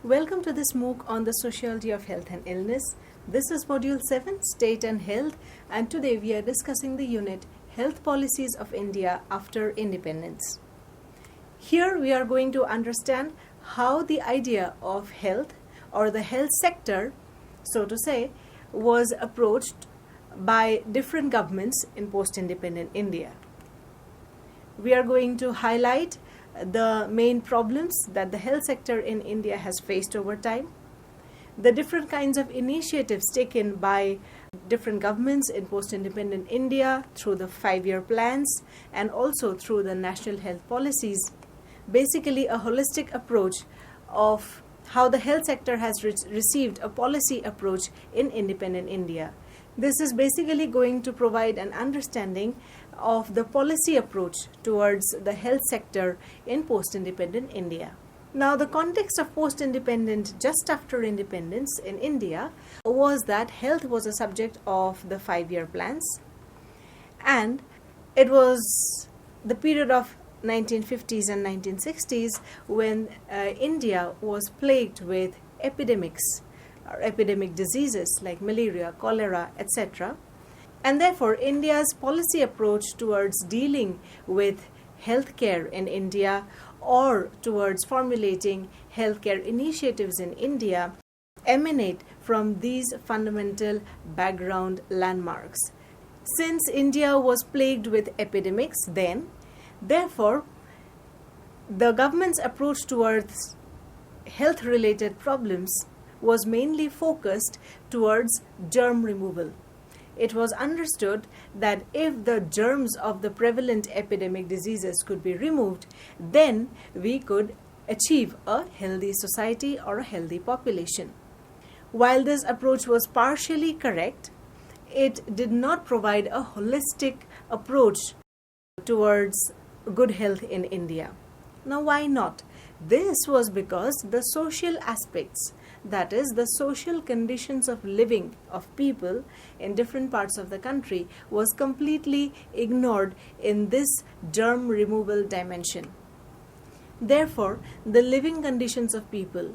Welcome to this MOOC on the sociology of health and illness. This is Module 7, State and Health, and today we are discussing the unit Health Policies of India After Independence. Here we are going to understand how the idea of health or the health sector, so to say, was approached by different governments in post-independent India. We are going to highlight the main problems that the health sector in India has faced over time, the different kinds of initiatives taken by different governments in post-independent India through the 5-year plans and also through the national health policies. Basically, a holistic approach of how the health sector has received a policy approach in independent India. This is basically going to provide an understanding of the policy approach towards the health sector in post-independent India. Now, the context of post-independent, just after independence in India, was that health was a subject of the 5-year plans, and it was the period of 1950s and 1960s when India was plagued with epidemics or epidemic diseases like malaria, cholera, etc. And therefore, India's policy approach towards dealing with healthcare in India or towards formulating healthcare initiatives in India emanate from these fundamental background landmarks. Since India was plagued with epidemics then, therefore, the government's approach towards health-related problems was mainly focused towards germ removal. It was understood that if the germs of the prevalent epidemic diseases could be removed, then we could achieve a healthy society or a healthy population. While this approach was partially correct, it did not provide a holistic approach towards good health in India. Now, why not? This was because the social aspects, that is, the social conditions of living of people in different parts of the country, was completely ignored in this germ removal dimension. Therefore, the living conditions of people,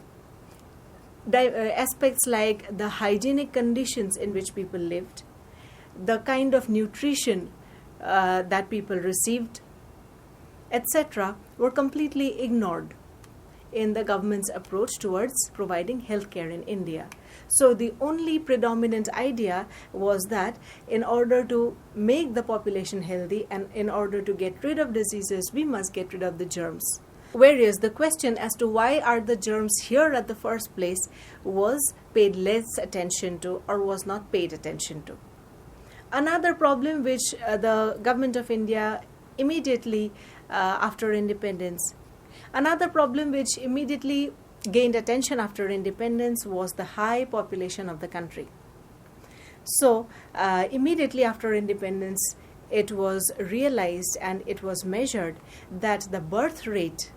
aspects like the hygienic conditions in which people lived, the kind of nutrition that people received, etc., were completely ignored in the government's approach towards providing healthcare in India. So the only predominant idea was that in order to make the population healthy and in order to get rid of diseases, we must get rid of the germs. Whereas the question as to why are the germs here at the first place was paid less attention to or was not paid attention to. Another problem which the government of India immediately after independence, another problem which immediately gained attention after independence was the high population of the country. So, immediately after independence, it was realized and it was measured that the birth rate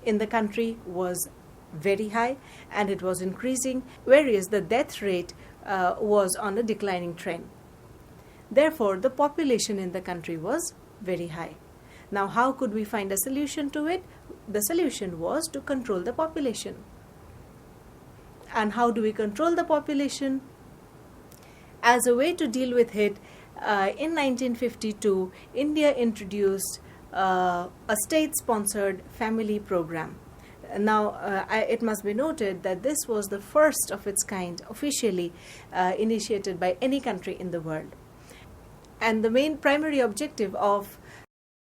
in the country was very high and it was increasing, whereas the death rate was on a declining trend. Therefore, the population in the country was very high. Now, how could we find a solution to it? The solution was to control the population. And how do we control the population? As a way to deal with it, in 1952, India introduced a state-sponsored family program. Now, it must be noted that this was the first of its kind officially initiated by any country in the world. And the main primary objective of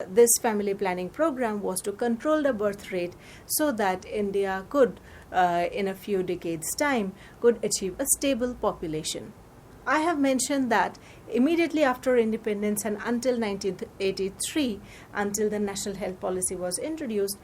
this family planning program was to control the birth rate so that India could, in a few decades' time, could achieve a stable population. I have mentioned that immediately after independence and until 1983, until the national health policy was introduced,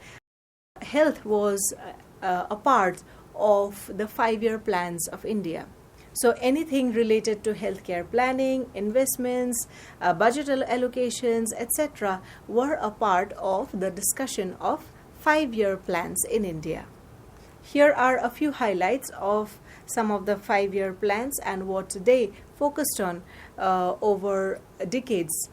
health was a part of the 5-year plans of India. So anything related to healthcare planning, investments, budget allocations, etc. were a part of the discussion of 5-year plans in India. Here are a few highlights of some of the 5-year plans and what they focused on over decades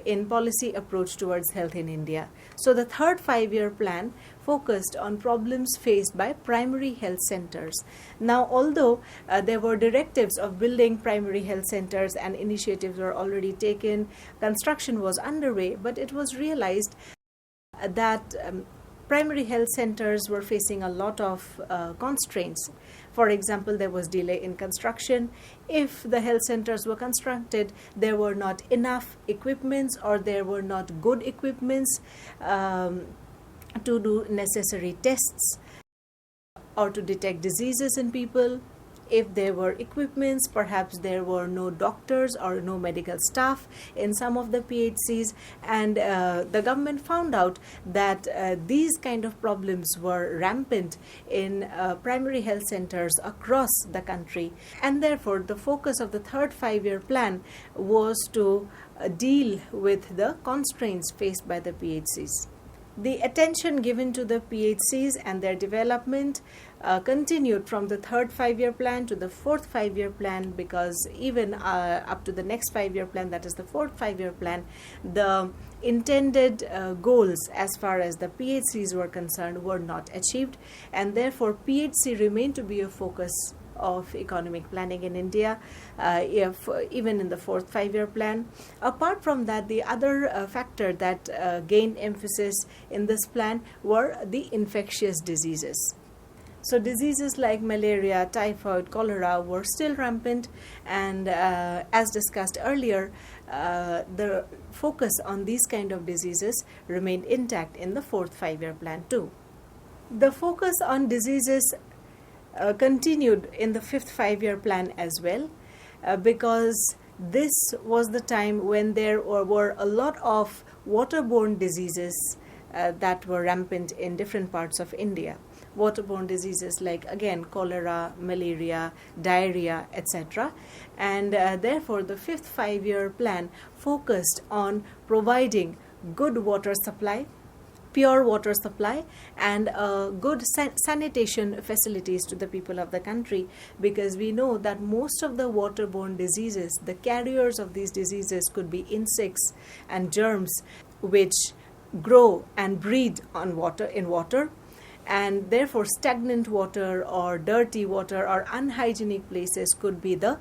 in policy approach towards health in India. So the third five-year plan focused on problems faced by primary health centers. Now, although there were directives of building primary health centers and initiatives were already taken, construction was underway, but it was realized that primary health centers were facing a lot of constraints. For example, there was delay in construction. If the health centers were constructed, there were not enough equipments or there were not good equipments to do necessary tests or to detect diseases in people. If there were equipments, perhaps there were no doctors or no medical staff in some of the PHCs, and the government found out that these kind of problems were rampant in primary health centers across the country, and therefore the focus of the third five-year plan was to deal with the constraints faced by the PHCs. The attention given to the PHCs and their development continued from the third five-year plan to the fourth five-year plan, because even up to the next five-year plan, that is the fourth five-year plan, the intended goals as far as the PHCs were concerned were not achieved, and therefore PHC remained to be a focus of economic planning in India, even in the fourth five-year plan. Apart from that, the other factor that gained emphasis in this plan were the infectious diseases. So diseases like malaria, typhoid, cholera were still rampant, and as discussed earlier, the focus on these kind of diseases remained intact in the fourth five-year plan too. The focus on diseases continued in the fifth five-year plan as well, because this was the time when there were a lot of waterborne diseases that were rampant in different parts of India. Waterborne diseases like, again, cholera, malaria, diarrhea, etc. And therefore the fifth five-year plan focused on providing good water supply, pure water supply, and good sanitation facilities to the people of the country, because we know that most of the waterborne diseases, the carriers of these diseases could be insects and germs which grow and breed on water, and therefore stagnant water or dirty water or unhygienic places could be the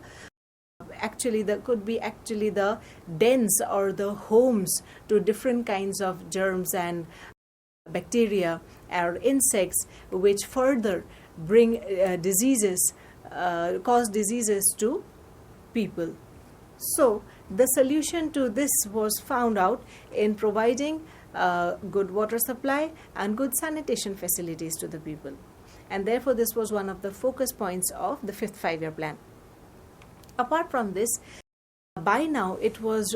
dens or the homes to different kinds of germs and bacteria or insects, which further bring cause diseases to people. So the solution to this was found out in providing good water supply and good sanitation facilities to the people, and therefore this was one of the focus points of the fifth five-year plan. Apart from this, by now it was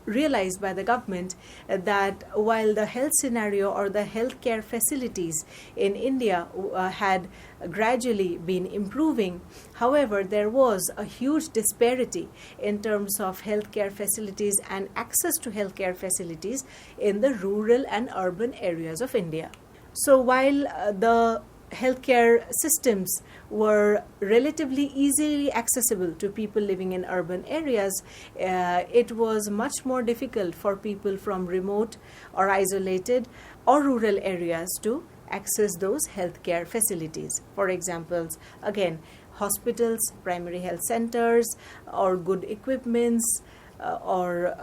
realized by the government that while the health scenario or the healthcare facilities in India had gradually been improving, however, there was a huge disparity in terms of healthcare facilities and access to healthcare facilities in the rural and urban areas of India. So while the healthcare systems were relatively easily accessible to people living in urban areas, it was much more difficult for people from remote or isolated or rural areas to access those healthcare facilities. For example, again, hospitals, primary health centers, or good equipments, or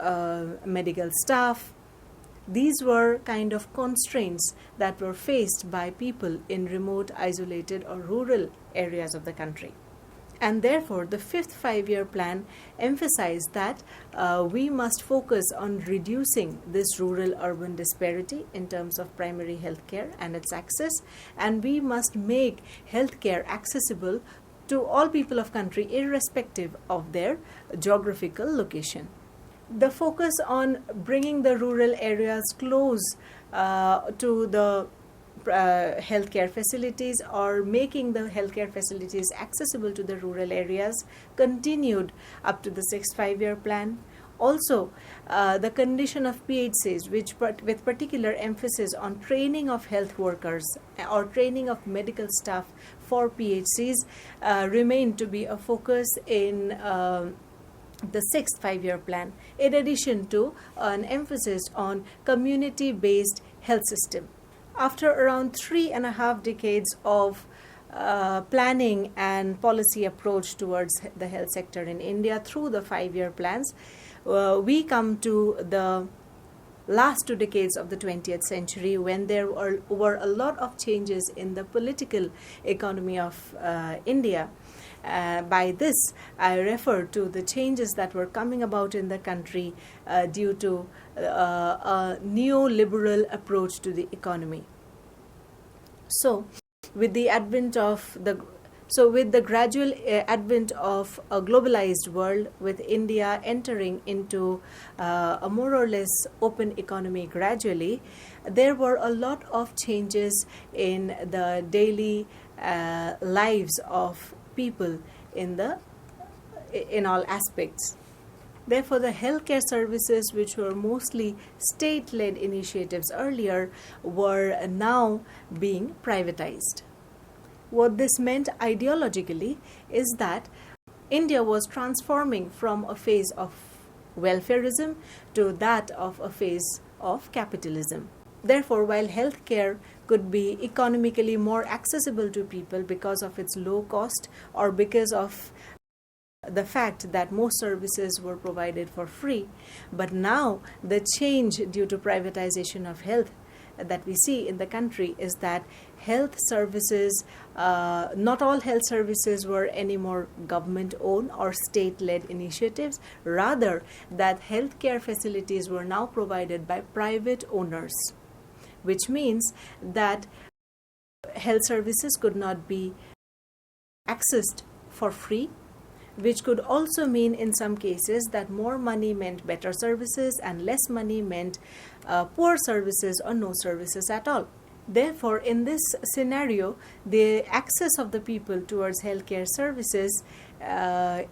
medical staff. These were kind of constraints that were faced by people in remote, isolated, or rural areas of the country. And therefore, the fifth five-year plan emphasized that we must focus on reducing this rural-urban disparity in terms of primary health care and its access, and we must make healthcare accessible to all people of country irrespective of their geographical location. The focus on bringing the rural areas close to the healthcare facilities, or making the healthcare facilities accessible to the rural areas, continued up to the sixth five-year plan. Also, the condition of PHCs, with particular emphasis on training of health workers or training of medical staff for PHCs, remained to be a focus in the sixth five-year plan, in addition to an emphasis on community-based health system. After around 3.5 decades of planning and policy approach towards the health sector in India through the five-year plans, we come to the last 2 decades of the 20th century, when there were a lot of changes in the political economy of India. By this, I refer to the changes that were coming about in the country due to a neoliberal approach to the economy. So, with the gradual advent of a globalized world, with India entering into a more or less open economy gradually, there were a lot of changes in the daily lives of people in all aspects. Therefore, the healthcare services, which were mostly state-led initiatives earlier, were now being privatized. What this meant ideologically is that India was transforming from a phase of welfarism to that of a phase of capitalism. Therefore, while healthcare could be economically more accessible to people because of its low cost, or because of the fact that most services were provided for free, but now the change due to privatization of health that we see in the country is that health services, not all health services were anymore government-owned or state-led initiatives, rather that healthcare facilities were now provided by private owners, which means that health services could not be accessed for free, which could also mean in some cases that more money meant better services and less money meant poor services or no services at all. Therefore, in this scenario, the access of the people towards healthcare services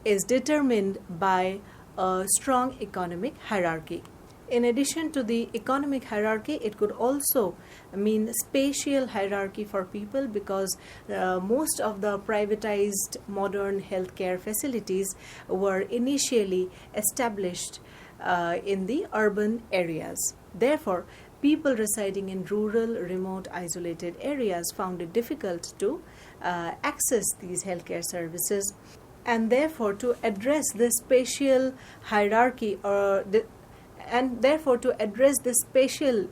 is determined by a strong economic hierarchy. In addition to the economic hierarchy, it could also mean spatial hierarchy for people, because most of the privatized modern healthcare facilities were initially established in the urban areas. Therefore, people residing in rural, remote, isolated areas found it difficult to access these healthcare services, and therefore to address this spatial hierarchy to address the spatial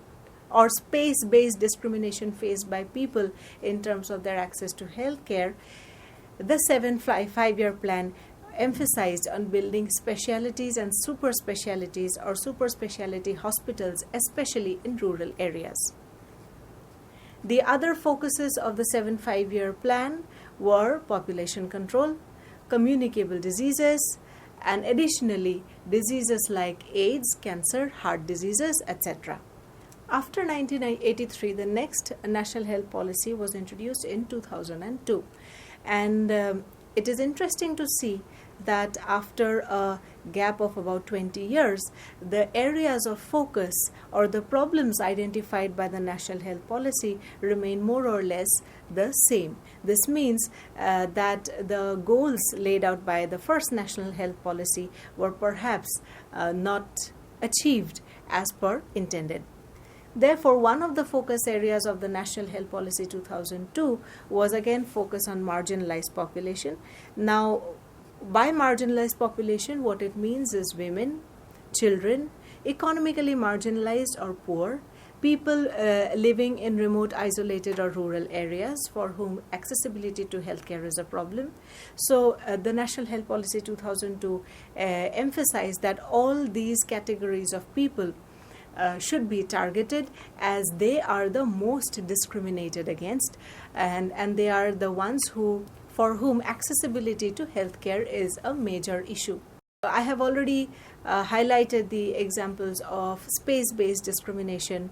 or space-based discrimination faced by people in terms of their access to healthcare, the 5-year plan emphasized on building specialties and super specialties or super specialty hospitals, especially in rural areas. The other focuses of the 5-year plan were population control, communicable diseases, and additionally diseases like AIDS, cancer, heart diseases, etc. After 1983, the next national health policy was introduced in 2002, and it is interesting to see that after a gap of about 20 years, the areas of focus or the problems identified by the national health policy remain more or less the same. This means that the goals laid out by the first national health policy were perhaps not achieved as per intended. Therefore, one of the focus areas of the National Health Policy 2002 was again focus on marginalized population. Now, by marginalized population, what it means is women, children, economically marginalized or poor, people living in remote, isolated or rural areas for whom accessibility to healthcare is a problem. So the National Health Policy 2002 emphasized that all these categories of people should be targeted, as they are the most discriminated against, and they are the ones for whom accessibility to healthcare is a major issue. I have already highlighted the examples of space-based discrimination,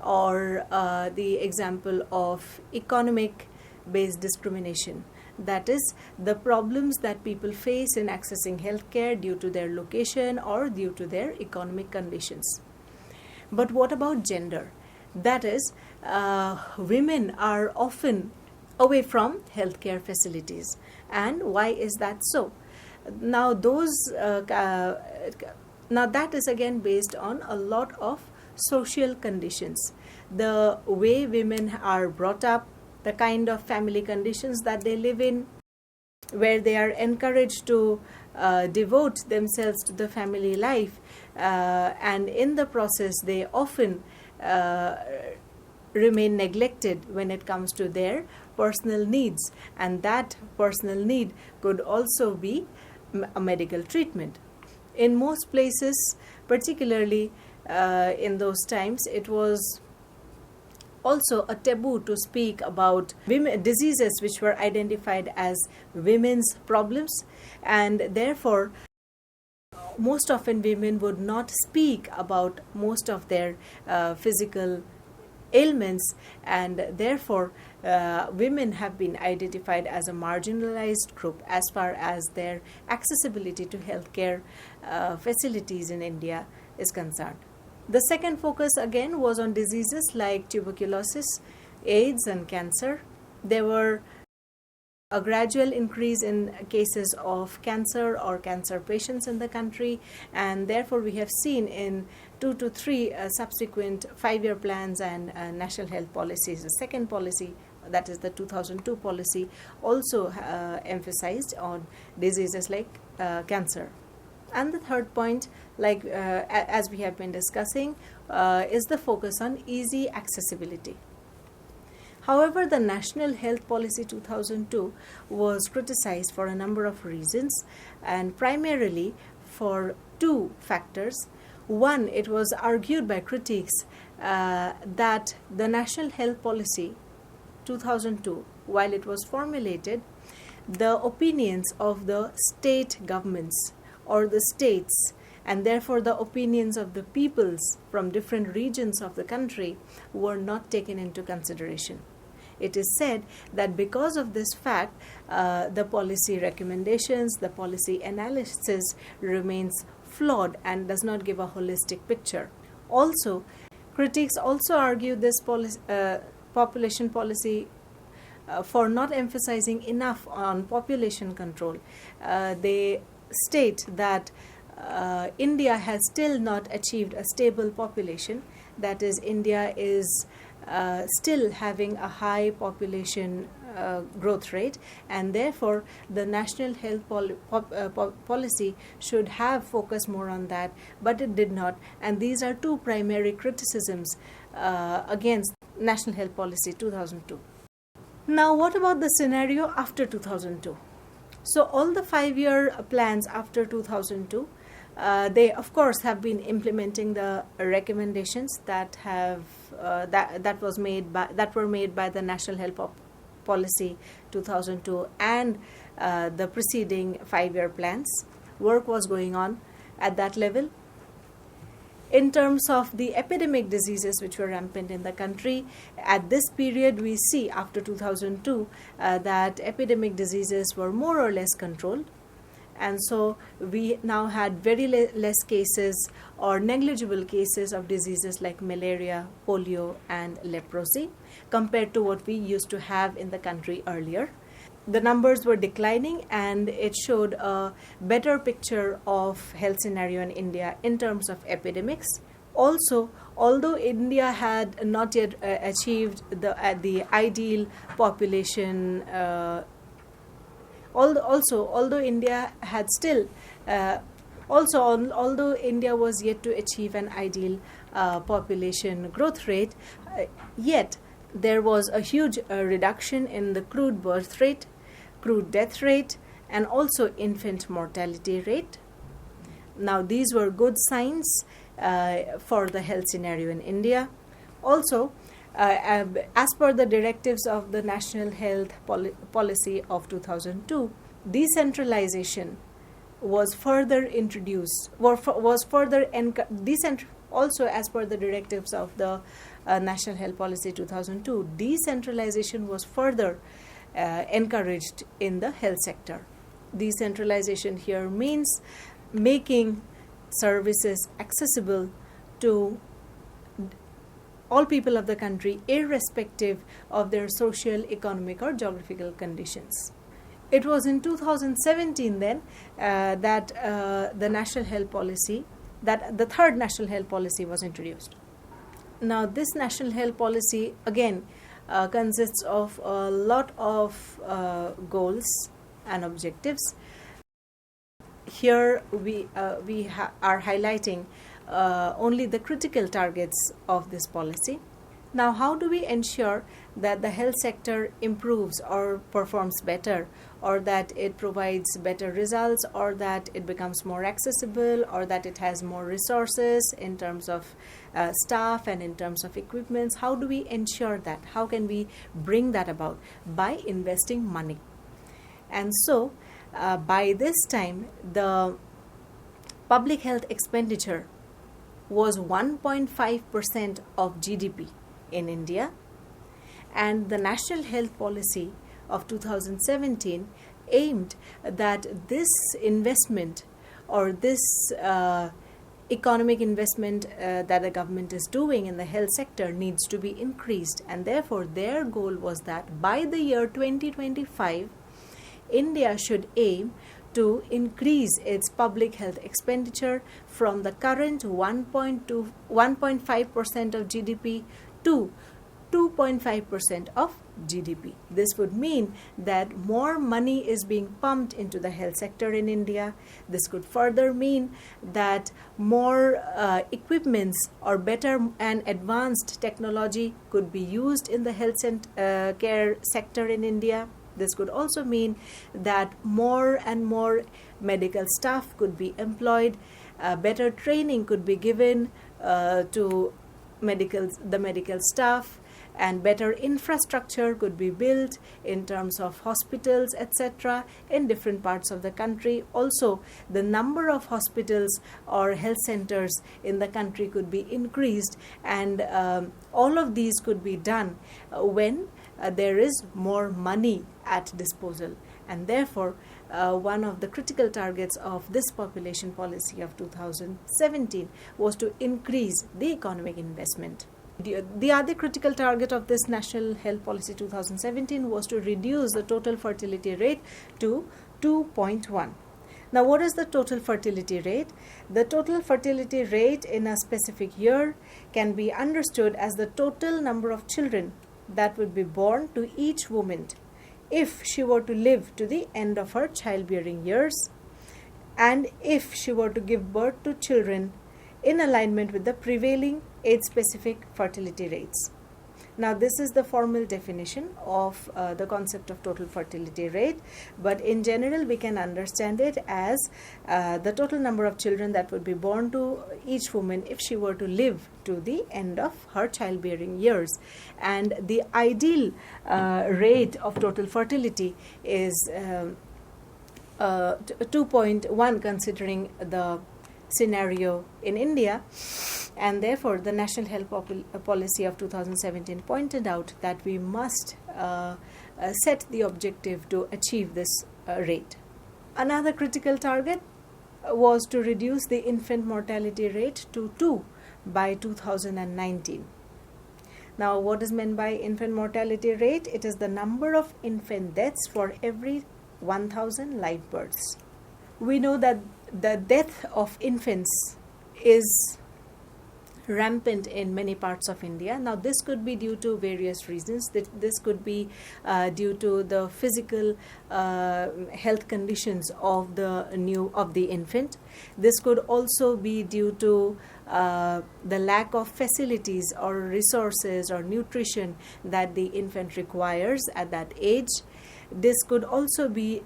or the example of economic-based discrimination. That is, the problems that people face in accessing healthcare due to their location or due to their economic conditions. But what about gender? That is, women are often away from healthcare facilities. And why is that so? Now now that is again based on a lot of social conditions, the way women are brought up, the kind of family conditions that they live in, where they are encouraged to devote themselves to the family life, and in the process they often remain neglected when it comes to their personal needs, and that personal need could also be a medical treatment. In most places, particularly in those times, it was also a taboo to speak about diseases which were identified as women's problems, and therefore most often women would not speak about most of their physical ailments, and therefore women have been identified as a marginalized group as far as their accessibility to healthcare facilities in India is concerned. The second focus again was on diseases like tuberculosis, AIDS, and cancer. There were a gradual increase in cases of cancer or cancer patients in the country, and therefore we have seen in 2 to 3 subsequent 5-year plans and national health policies. The second policy, that is the 2002 policy, also emphasized on diseases like cancer. And the third point, like as we have been discussing, is the focus on easy accessibility. However, the National Health Policy 2002 was criticized for a number of reasons, and primarily for 2 factors. One, it was argued by critics that the National Health Policy 2002, while it was formulated, the opinions of the state governments or the states, and therefore the opinions of the peoples from different regions of the country, were not taken into consideration. It is said that because of this fact, the policy recommendations, the policy analysis remains flawed and does not give a holistic picture. Also, critics also argue this population policy for not emphasizing enough on population control. They state that India has still not achieved a stable population. That is, India is still having a high population growth rate, and therefore the national health policy should have focused more on that, but it did not. And these are 2 primary criticisms against National Health Policy 2002. Now, what about the scenario after 2002? So all the 5-year plans after 2002, they of course have been implementing the recommendations that were made by the National Health Policy 2002 and the preceding 5-year plans. Work was going on at that level. In terms of the epidemic diseases which were rampant in the country, at this period we see after 2002 that epidemic diseases were more or less controlled. And so we now had very less cases or negligible cases of diseases like malaria, polio, and leprosy compared to what we used to have in the country earlier. The numbers were declining, and it showed a better picture of health scenario in India in terms of epidemics. Also, although India had not yet achieved the ideal population, although India had still, although India was yet to achieve an ideal population growth rate, yet there was a huge reduction in the crude birth rate, crude death rate, and also infant mortality rate. Now, these were good signs for the health scenario in India. Also, as per the directives of the National Health Policy of 2002, decentralization was further introduced, also as per the directives of the National Health Policy 2002, decentralization was further encouraged in the health sector. Decentralization here means making services accessible to all people of the country, irrespective of their social, economic, or geographical conditions. It was in 2017 then that the national health policy, that the third national health policy was introduced. Now this national health policy again consists of a lot of goals and objectives. Here we are highlighting only the critical targets of this policy. Now, how do we ensure that the health sector improves or performs better, or that it provides better results, or that it becomes more accessible, or that it has more resources in terms of staff and in terms of equipments? How do we ensure that? How can we bring that about? By investing money. And so, by this time, the public health expenditure was 1.5% of GDP in India, and the National Health Policy of 2017 aimed that this investment or this economic investment that the government is doing in the health sector needs to be increased, and therefore their goal was that by the year 2025 India should aim to increase its public health expenditure from the current 1.5% of GDP to 2.5% of GDP. This would mean that more money is being pumped into the health sector in India. This could further mean that more equipments or better and advanced technology could be used in the health care sector in India. This could also mean that more and more medical staff could be employed, better training could be given to the medical staff, and better infrastructure could be built in terms of hospitals, etc., in different parts of the country. Also, the number of hospitals or health centers in the country could be increased, and all of these could be done when there is more money at disposal. And therefore, one of the critical targets of this population policy of 2017 was to increase the economic investment. The other critical target of this National Health Policy 2017 was to reduce the total fertility rate to 2.1. Now, what is the total fertility rate? The total fertility rate in a specific year can be understood as the total number of children that would be born to each woman if she were to live to the end of her childbearing years, and if she were to give birth to children in alignment with the prevailing age-specific fertility rates. Now, this is the formal definition of the concept of total fertility rate, but in general we can understand it as the total number of children that would be born to each woman if she were to live to the end of her childbearing years. And the ideal rate of total fertility is 2.1, considering the scenario in India. And therefore, the National Health Policy of 2017 pointed out that we must set the objective to achieve this rate. Another critical target was to reduce the infant mortality rate to 2 by 2019. Now, what is meant by infant mortality rate? It is the number of infant deaths for every 1,000 live births. We know that the death of infants is rampant in many parts of India. Now, this could be due to various reasons. This could be due to the physical health conditions of the infant. This could also be due to the lack of facilities or resources or nutrition that the infant requires at that age. This could also be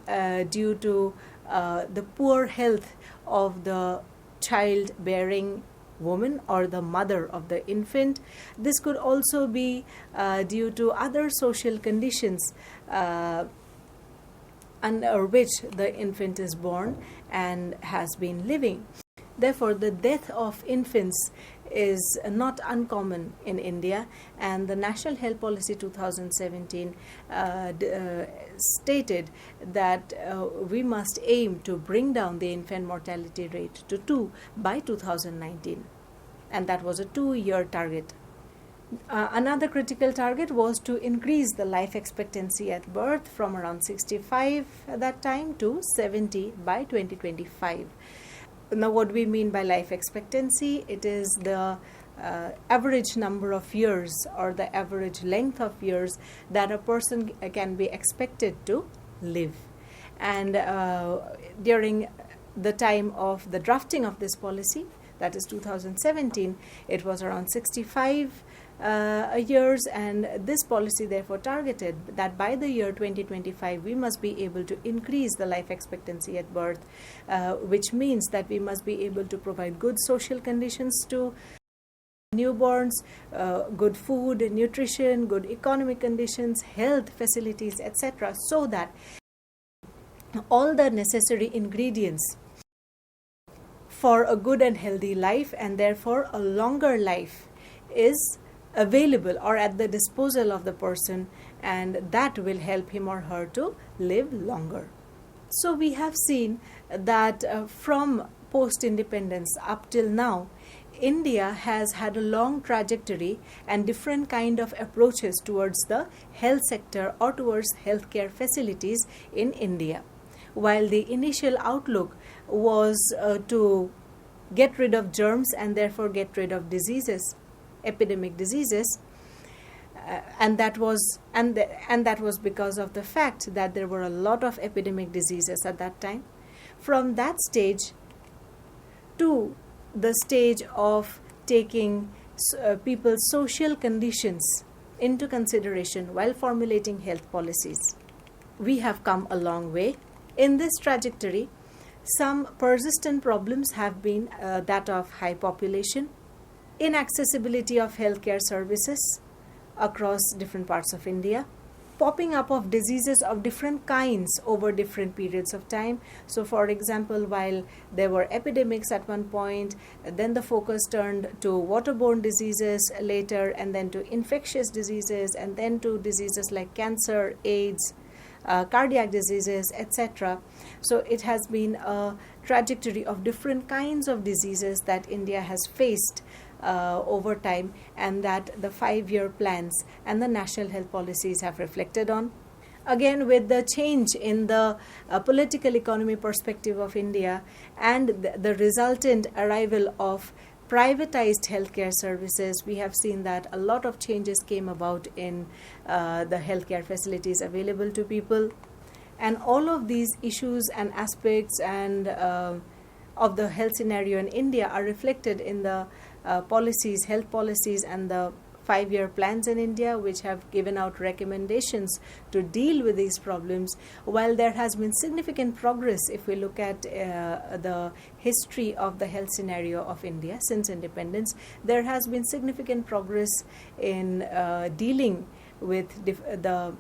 due to the poor health of the childbearing woman or the mother of the infant. This could also be due to other social conditions under which the infant is born and has been living. Therefore, the death of infants is not uncommon in India, and the National Health Policy 2017 stated that we must aim to bring down the infant mortality rate to 2 by 2019, and that was a 2-year target. Another critical target was to increase the life expectancy at birth from around 65 at that time to 70 by 2025. Now, what do we mean by life expectancy? It is the average number of years or the average length of years that a person can be expected to live. And during the time of the drafting of this policy, that is 2017, it was around 65 years, and this policy therefore targeted that by the year 2025 we must be able to increase the life expectancy at birth, which means that we must be able to provide good social conditions to newborns, good food, nutrition, good economic conditions, health facilities, etc., so that all the necessary ingredients for a good and healthy life, and therefore a longer life, is available or at the disposal of the person, and that will help him or her to live longer. So we have seen that from post-independence up till now, India has had a long trajectory and different kind of approaches towards the health sector or towards healthcare facilities in India. While the initial outlook was to get rid of germs and therefore get rid of diseases, epidemic diseases, and that was because of the fact that there were a lot of epidemic diseases at that time. From that stage to the stage of taking people's social conditions into consideration while formulating health policies, we have come a long way. In this trajectory, some persistent problems have been that of high population, inaccessibility of healthcare services across different parts of India, popping up of diseases of different kinds over different periods of time. So, for example, while there were epidemics at one point, then the focus turned to waterborne diseases later, and then to infectious diseases, and then to diseases like cancer, AIDS, cardiac diseases, etc. So it has been a trajectory of different kinds of diseases that India has faced over time, and that the 5-year plans and the national health policies have reflected on. Again, with the change in the political economy perspective of India and the resultant arrival of privatized healthcare services, we have seen that a lot of changes came about in the healthcare facilities available to people. And all of these issues and aspects and of the health scenario in India are reflected in the policies, health policies, and the 5-year plans in India, which have given out recommendations to deal with these problems. While there has been significant progress, if we look at the history of the health scenario of India since independence, there has been significant progress in dealing with the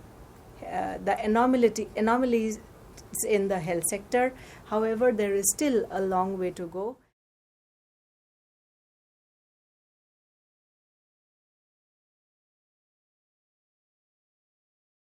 anomalies in the health sector. However, there is still a long way to go.